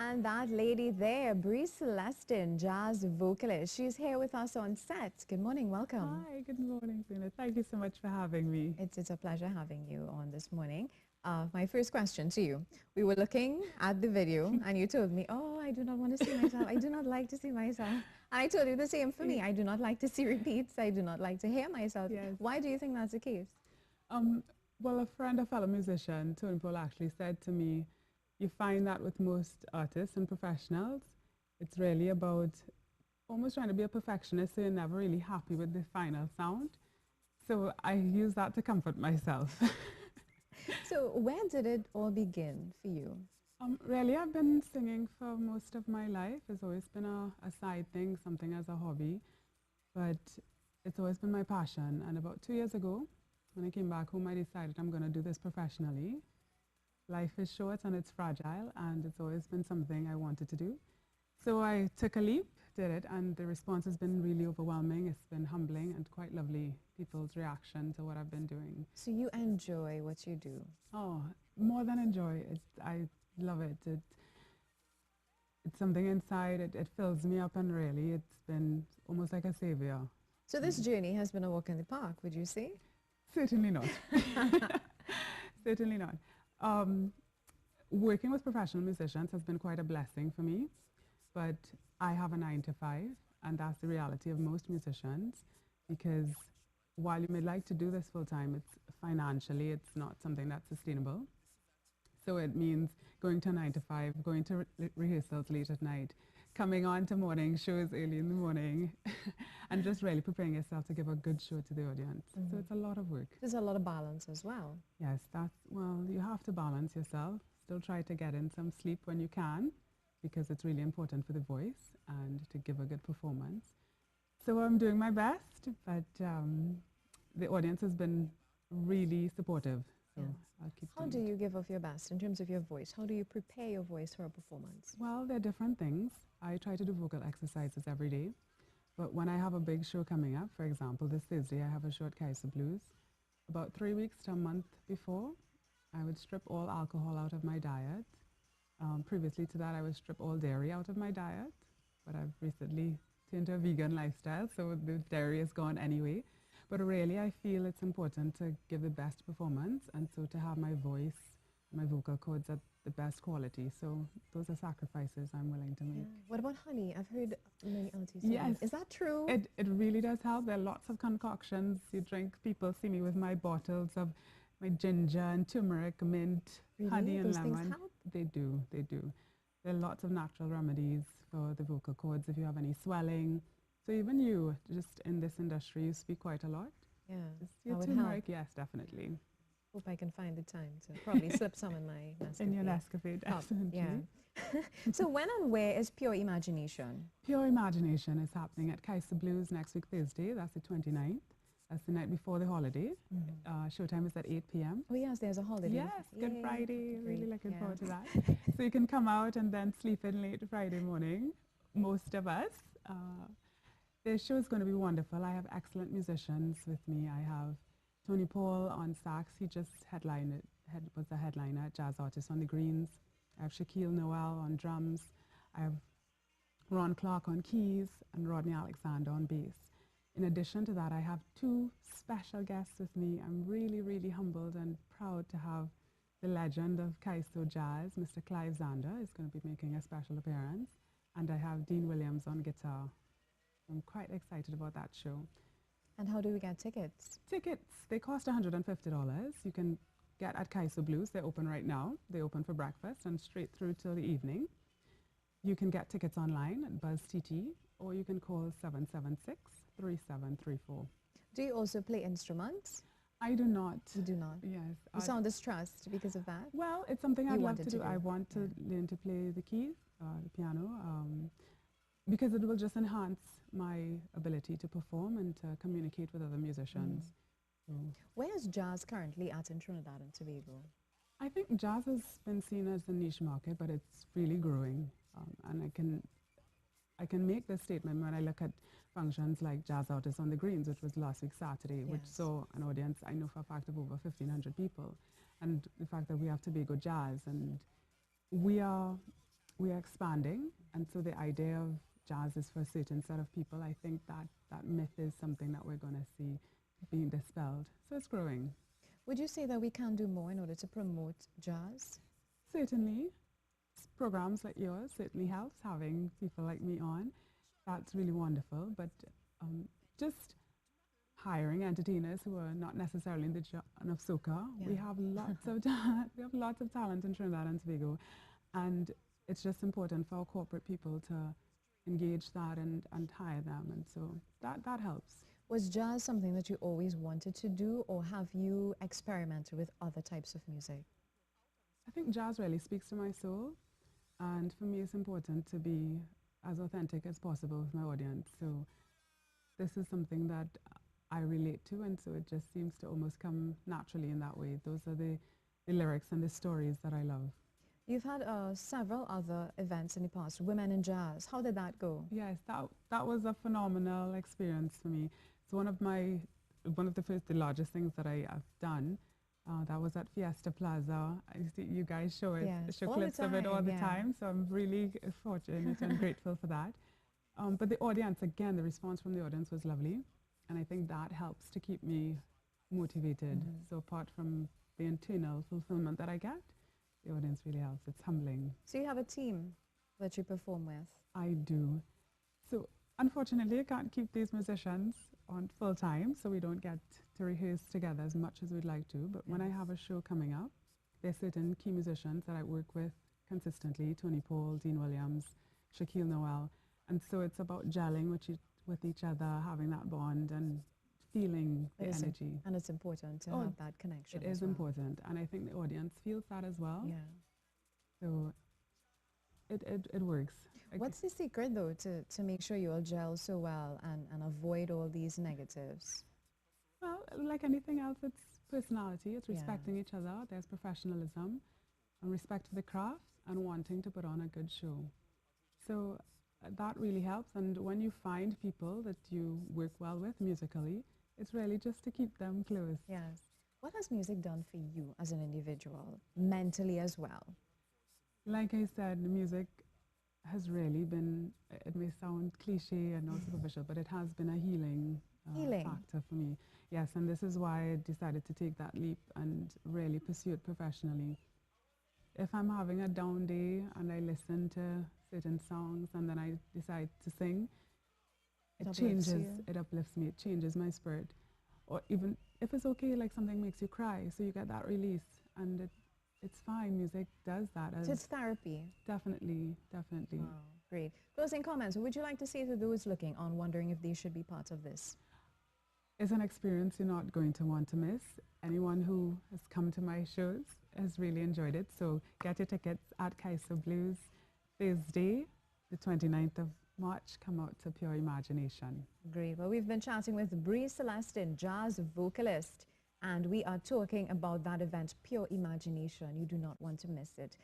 And that lady there, Celestine, jazz vocalist, she's here with us on set. Good morning, welcome. Hi, good morning, Zina. Thank you so much for having me. It's a pleasure having you on this morning. My first question to you. We were looking at the video and you told me, oh, I do not want to see myself. I do not like to see myself. And I told you the same for me. I do not like to see repeats. I do not like to hear myself. Yes. Why do you think that's the case? Well, a fellow musician, Tony Paul, actually said to me, you find that with most artists and professionals, it's really about almost trying to be a perfectionist, so you're never really happy with the final sound. So I use that to comfort myself. So where did it all begin for you? Really, I've been singing for most of my life. It's always been a side thing, something as a hobby, but it's always been my passion. And about 2 years ago, when I came back home, I decided I'm going to do this professionally. Life is short and it's fragile, and it's always been something I wanted to do. So I took a leap, did it, and the response has been really overwhelming. It's been humbling and quite lovely, people's reaction to what I've been doing. So you enjoy what you do? Oh, more than enjoy it. I love it. It's something inside. It fills me up, and really, it's been almost like a savior. So this journey has been a walk in the park, would you say? Certainly not. Certainly not. Working with professional musicians has been quite a blessing for me, but I have a 9-to-5, and that's the reality of most musicians, because while you may like to do this full time, financially it's not something that's sustainable. So it means going to a 9-to-5, going to rehearsals late at night, coming on to morning shows early in the morning, and just really preparing yourself to give a good show to the audience. So it's a lot of work. There's a lot of balance as well. Yes, well, you have to balance yourself. Still try to get in some sleep when you can, because it's really important for the voice and to give a good performance. So I'm doing my best, but the audience has been really supportive. So I'll keep How do you give of your best in terms of your voice? How do you prepare your voice for a performance? Well, there are different things. I try to do vocal exercises every day. But when I have a big show coming up, for example, this Thursday I have a show at Kaiser Blues. About 3 weeks to a month before, I would strip all alcohol out of my diet. Previously to that, I would strip all dairy out of my diet, but I've recently turned to a vegan lifestyle, so the dairy is gone anyway. But really, I feel it's important to give the best performance, and so to have my voice, my vocal cords at the best quality. So those are sacrifices I'm willing to make. Yeah. What about honey? I've heard many aunties say Yes. Is that true? It really does help. There are lots of concoctions you drink. People see me with my bottles of my ginger and turmeric, mint, Really? honey and Those lemon. things help? They do, they do. There are lots of natural remedies for the vocal cords if you have any swelling. So even you, just in this industry, you speak quite a lot. Yeah, Just that your would turmeric, help. yes, definitely. Hope I can find the time to probably slip some in my Nescafe. In your Nescafe, definitely. Yeah. So when and where is Pure Imagination? Pure Imagination is happening at Kaiser Blues next week, Thursday. That's the 29th. That's the night before the holiday. Showtime is at 8 p.m. Oh yes, there's a holiday. Yes, Good Yay. Friday. Really Great, looking yeah. forward to that. So you can come out and then sleep in late Friday morning, most of us. The show is going to be wonderful. I have excellent musicians with me. I have Tony Paul on sax. He just was the headliner at Jazz Artists on the Greens. I have Shaquille Noel on drums. I have Ron Clark on keys and Rodney Alexander on bass. In addition to that, I have 2 special guests with me. I'm really, really humbled and proud to have the legend of Kaiso Jazz, Mr. Clive Zander, is going to be making a special appearance. And I have Dean Williams on guitar. I'm quite excited about that show. And how do we get tickets? Tickets, they cost $150. You can get at Kaiser Blues. They're open right now. They open for breakfast and straight through till the evening. You can get tickets online at Buzz TT, or you can call 776-3734. Do you also play instruments? I do not. You do not? Yes. You sound distressed because of that? Well, it's something I'd love to do. I want to Yeah. learn to play the keys, the piano, because it will just enhance my ability to perform and to communicate with other musicians. So Where is jazz currently at in Trinidad and Tobago? I think jazz has been seen as a niche market, but it's really growing. And I can make this statement when I look at functions like Jazz Artists on the Greens, which was last week Saturday, which saw an audience, I know for a fact, of over 1,500 people. And the fact that we have Tobago Jazz, and we are we are expanding, and so the idea of jazz is for a certain set of people. I think that that myth is something that we're going to see being dispelled. So it's growing. Would you say that we can do more in order to promote jazz? Certainly, programs like yours certainly helps, having people like me on. That's really wonderful. But just hiring entertainers who are not necessarily in the genre of soca. Yeah. We have lots of we have lots of talent in Trinidad and Tobago, and it's just important for our corporate people to engage that and hire them, and so that helps. Was jazz something that you always wanted to do, or have you experimented with other types of music? I think jazz really speaks to my soul, and for me, it's important to be as authentic as possible with my audience. So this is something that I relate to, and so it just seems to almost come naturally in that way. Those are the lyrics and the stories that I love. You've had several other events in the past, Women in Jazz. How did that go? Yes, that was a phenomenal experience for me. It's one of the largest things that I have done. That was at Fiesta Plaza. I see you guys show it, Yes, show all clips the of it all time, the yeah. time. So I'm really fortunate and grateful for that. But the audience, again, the response from the audience was lovely. And I think that helps to keep me motivated. So apart from the internal fulfillment that I get, the audience really helps. It's humbling. So you have a team that you perform with? I do. So unfortunately, I can't keep these musicians on full time, so we don't get to rehearse together as much as we'd like to. But when I have a show coming up, there's certain key musicians that I work with consistently: Tony Paul, Dean Williams, Shaquille Noel. And so it's about gelling with each other, having that bond and feeling the energy. And it's important to have that connection. It is important, and I think the audience feels that as well. Yeah. So it works. What's the secret, though, to make sure you all gel so well and avoid all these negatives? Well, like anything else, it's personality, it's respecting each other, there's professionalism, and respect for the craft, and wanting to put on a good show. So that really helps, and when you find people that you work well with musically, it's really just to keep them close. Yes. What has music done for you as an individual, mentally as well? Like I said, music has really been, it may sound cliche and not superficial, but it has been a healing factor for me. Yes, and this is why I decided to take that leap and really pursue it professionally. If I'm having a down day and I listen to certain songs and then I decide to sing, it uplifts me, it changes my spirit. Or even if it's okay, like something makes you cry, so you get that release, and it's fine. Music does that. So it's therapy. Definitely, definitely. Wow, great. Closing comments. What would you like to say to those looking on, wondering if they should be part of this? It's an experience you're not going to want to miss. Anyone who has come to my shows has really enjoyed it. So get your tickets at Kaiser Blues Thursday, the 29th of March. Come out to Pure Imagination. Great. Well, we've been chatting with Celestine, jazz vocalist, and we are talking about that event, Pure Imagination. You do not want to miss it.